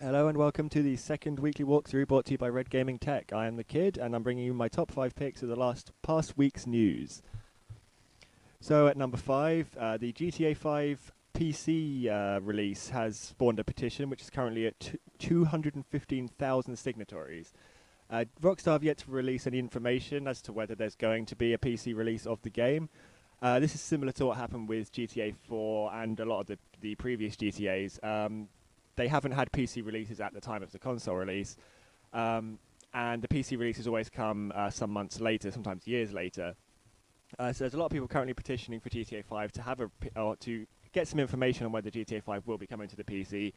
Hello and welcome to the second weekly walkthrough brought to you by Red Gaming Tech. I am the Kid and I'm bringing you my top 5 picks of the past week's news. So at number 5, the GTA 5 PC release has spawned a petition which is currently at 215,000 signatories. Rockstar have yet to release any information as to whether there's going to be a PC release of the game. This is similar to what happened with GTA 4 and a lot of the previous GTAs. They haven't had PC releases at the time of the console release, and the PC releases always come some months later, sometimes years later. So there's a lot of people currently petitioning for GTA 5 to have or to get some information on whether GTA 5 will be coming to the PC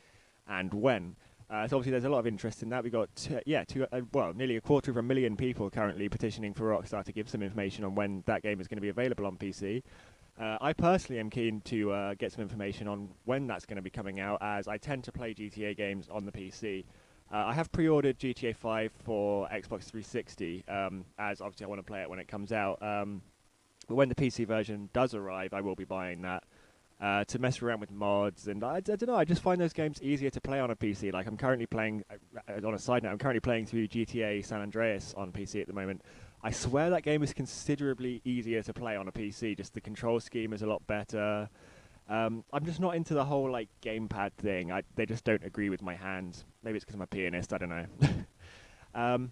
and when. So obviously there's a lot of interest in that. We got nearly 250,000 people currently petitioning for Rockstar to give some information on when that game is going to be available on PC. I personally am keen to get some information on when that's going to be coming out, as I tend to play GTA games on the PC. I have pre-ordered GTA 5 for Xbox 360, as obviously I want to play it when it comes out. But when the PC version does arrive, I will be buying that to mess around with mods. And I don't know, I just find those games easier to play on a PC. Like I'm currently playing, on a side note, I'm currently playing through GTA San Andreas on PC at the moment. I swear that game is considerably easier to play on a PC. Just the control scheme is a lot better. I'm just not into the whole like gamepad thing. They just don't agree with my hands. Maybe it's because I'm a pianist. I don't know. um,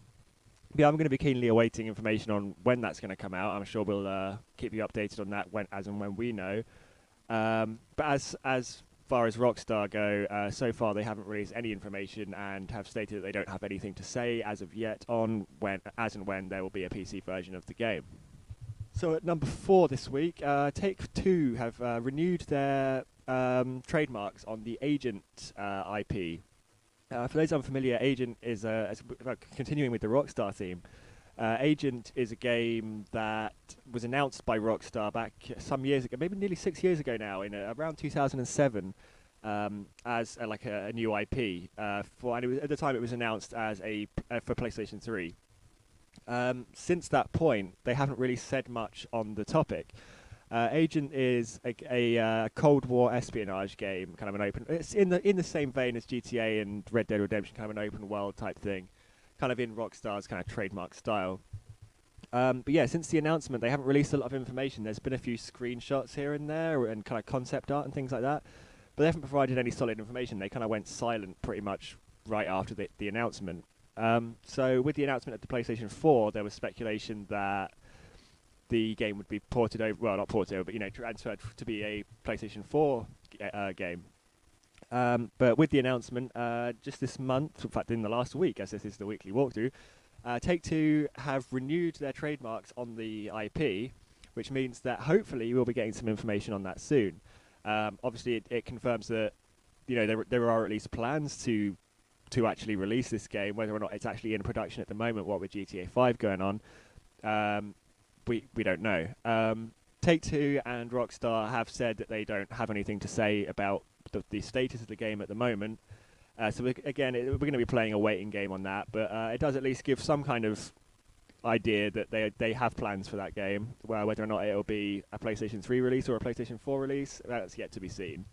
yeah, I'm going to be keenly awaiting information on when that's going to come out. I'm sure we'll keep you updated on that as and when we know. But as far as Rockstar go, so far they haven't released any information and have stated that they don't have anything to say as of yet on as and when there will be a PC version of the game. So at number 4 this week, Take-Two have renewed their trademarks on the Agent IP. For those unfamiliar, Agent is continuing with the Rockstar theme. Agent is a game that was announced by Rockstar back some years ago, maybe nearly 6 years ago now, in around 2007, as a new IP. At the time, it was announced as for PlayStation 3. Since that point, they haven't really said much on the topic. Agent is a Cold War espionage game, kind of an open. It's in the same vein as GTA and Red Dead Redemption, kind of an open world type thing, kind of in Rockstar's kind of trademark style. But yeah, since the announcement, they haven't released a lot of information. There's been a few screenshots here and there, and kind of concept art and things like that, but they haven't provided any solid information. They kind of went silent pretty much right after the announcement. So with the announcement of the PlayStation 4, there was speculation that the game would be ported over, well, not ported over, but transferred to be a PlayStation 4 game. But with the announcement, just this month, in fact, in the last week, as this is the weekly walkthrough, Take-Two have renewed their trademarks on the IP, which means that hopefully we'll be getting some information on that soon. Obviously, it confirms that there are at least plans to actually release this game. Whether or not it's actually in production at the moment, what with GTA 5 going on, we don't know. Take-Two and Rockstar have said that they don't have anything to say about the status of the game at the moment. So we're going to be playing a waiting game on that, but it does at least give some kind of idea that they have plans for that game. Well, whether or not it'll be a PlayStation 3 release or a PlayStation 4 release, that's yet to be seen.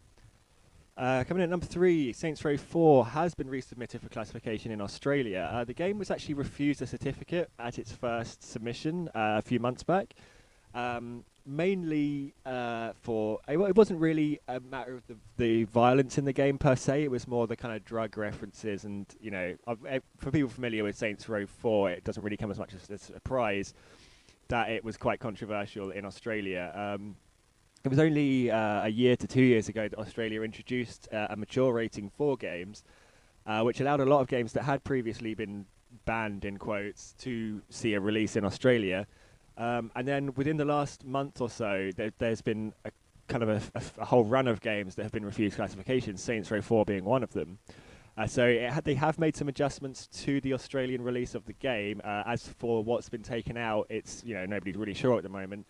Coming in at number 3, Saints Row 4 has been resubmitted for classification in Australia. The game was actually refused a certificate at its first submission a few months back. Mainly it wasn't really a matter of the violence in the game per se. It was more the kind of drug references, and for people familiar with Saints Row 4, it doesn't really come as much as a surprise that it was quite controversial in Australia. It was only a year to 2 years ago that Australia introduced a mature rating for games, which allowed a lot of games that had previously been banned, in quotes, to see a release in Australia. And then within the last month or so, there's been a kind of a whole run of games that have been refused classification, Saints Row 4 being one of them. They have made some adjustments to the Australian release of the game. As for what's been taken out, it's nobody's really sure at the moment.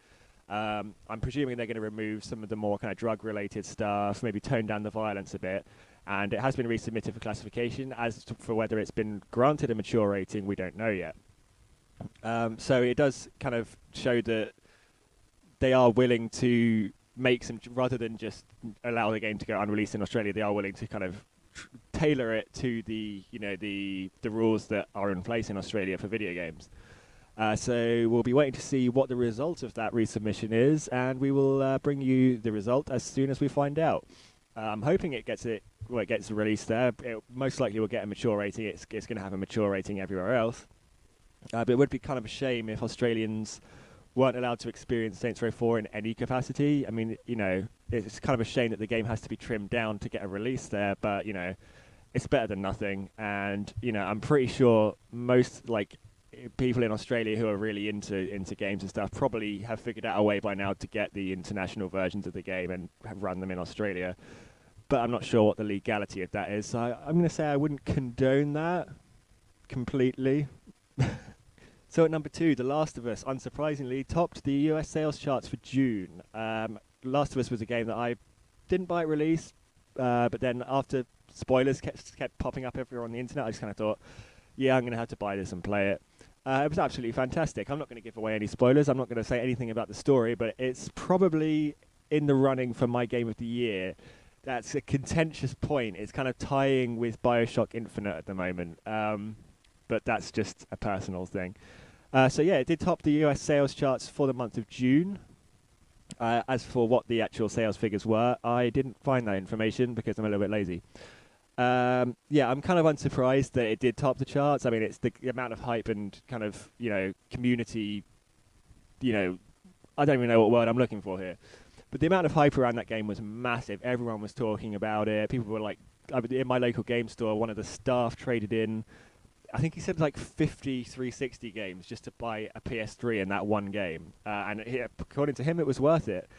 I'm presuming they're going to remove some of the more kind of drug-related stuff, maybe tone down the violence a bit, and it has been resubmitted for classification. For whether it's been granted a mature rating, we don't know yet. So it does kind of show that they are willing to make some, rather than just allow the game to go unreleased in Australia, they are willing to kind of tailor it to the rules that are in place in Australia for video games. So we'll be waiting to see what the result of that resubmission is, and we will bring you the result as soon as we find out. I'm hoping it gets released there. It most likely will get a mature rating. It's going to have a mature rating everywhere else. But it would be kind of a shame if Australians weren't allowed to experience Saints Row 4 in any capacity. I mean, it's kind of a shame that the game has to be trimmed down to get a release there, but, it's better than nothing. And, I'm pretty sure most, people in Australia who are really into games and stuff probably have figured out a way by now to get the international versions of the game and have run them in Australia. But I'm not sure what the legality of that is. So I'm going to say I wouldn't condone that completely. So at number 2, The Last of Us, unsurprisingly, topped the US sales charts for June. Last of Us was a game that I didn't buy at release, but then after spoilers kept popping up everywhere on the internet, I just kind of thought, yeah, I'm going to have to buy this and play it. It was absolutely fantastic. I'm not going to give away any spoilers. I'm not going to say anything about the story, but it's probably in the running for my game of the year. That's a contentious point. It's kind of tying with BioShock Infinite at the moment, but that's just a personal thing. So yeah, it did top the US sales charts for the month of June. As for what the actual sales figures were, I didn't find that information because I'm a little bit lazy. Yeah, I'm kind of unsurprised that it did top the charts. I mean, it's the amount of hype and kind of, community, I don't even know what word I'm looking for here. But the amount of hype around that game was massive. Everyone was talking about it. People were in my local game store, one of the staff traded in, I think he said 50 360 games just to buy a PS3 in that one game. And according to him, it was worth it.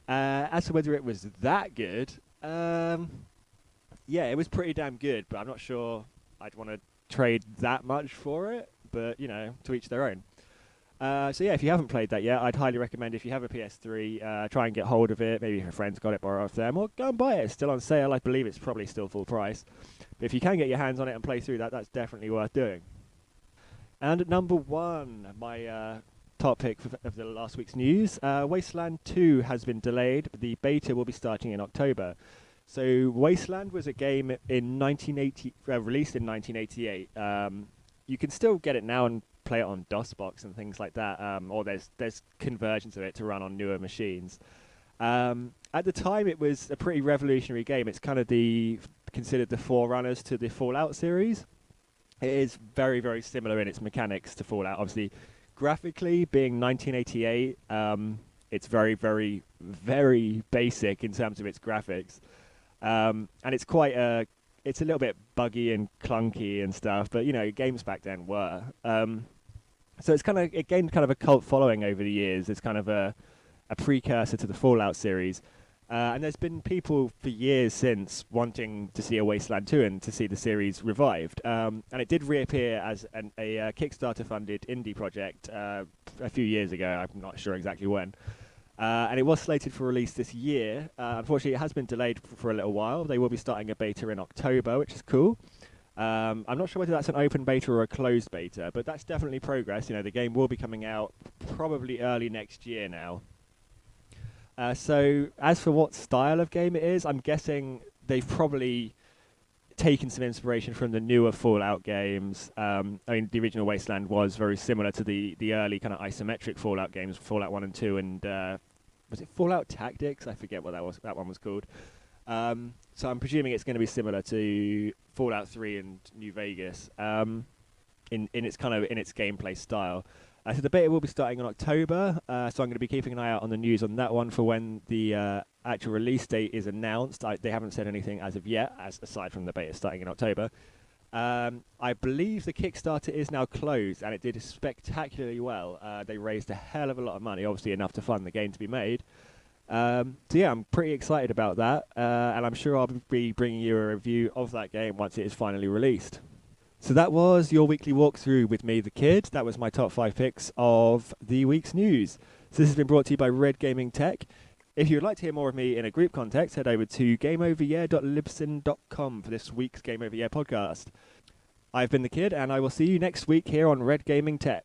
As to whether it was that good, yeah, it was pretty damn good, but I'm not sure I'd want to trade that much for it. But, to each their own. So yeah, if you haven't played that yet, I'd highly recommend if you have a PS3, try and get hold of it. Maybe if your friend's got it, borrow off them, or go and buy it. It's still on sale. I believe it's probably still full price. But if you can get your hands on it and play through that, that's definitely worth doing. And at number 1, my top pick of the last week's news, Wasteland 2 has been delayed. The beta will be starting in October. So Wasteland was a game in released in 1988. You can still get it now and play it on DOSBox and things like that, or there's conversions of it to run on newer machines. At the time, it was a pretty revolutionary game. It's kind of considered the forerunners to the Fallout series. It is very, very similar in its mechanics to Fallout. Obviously, graphically, being 1988, it's very, very, very basic in terms of its graphics. And it's it's a little bit buggy and clunky and stuff, but games back then were. So it gained kind of a cult following over the years. It's kind of a precursor to the Fallout series. And there's been people for years since wanting to see a Wasteland 2 and to see the series revived. And it did reappear as a Kickstarter-funded indie project a few years ago. I'm not sure exactly when. And it was slated for release this year. Unfortunately, it has been delayed for a little while. They will be starting a beta in October, which is cool. I'm not sure whether that's an open beta or a closed beta, but that's definitely progress. The game will be coming out probably early next year now. So as for what style of game it is, I'm guessing they've probably taken some inspiration from the newer Fallout games. I mean, the original Wasteland was very similar to the early kind of isometric Fallout games, Fallout 1 and 2, and was it Fallout Tactics? I forget what that one was called. So I'm presuming it's going to be similar to Fallout 3 and New Vegas in its gameplay style. So the beta will be starting in October, so I'm going to be keeping an eye out on the news on that one for when the actual release date is announced. They haven't said anything as of yet, aside from the beta starting in October. I believe the Kickstarter is now closed, and it did spectacularly well. They raised a hell of a lot of money, obviously enough to fund the game to be made. So yeah, I'm pretty excited about that, and I'm sure I'll be bringing you a review of that game once it is finally released. So that was your weekly walkthrough with me, the Kid. That was my top 5 picks of the week's news. So this has been brought to you by Red Gaming Tech. If you would like to hear more of me in a group context, head over to gameoveryear.libsyn.com for this week's Game Over Year podcast. I've been the Kid, and I will see you next week here on Red Gaming Tech.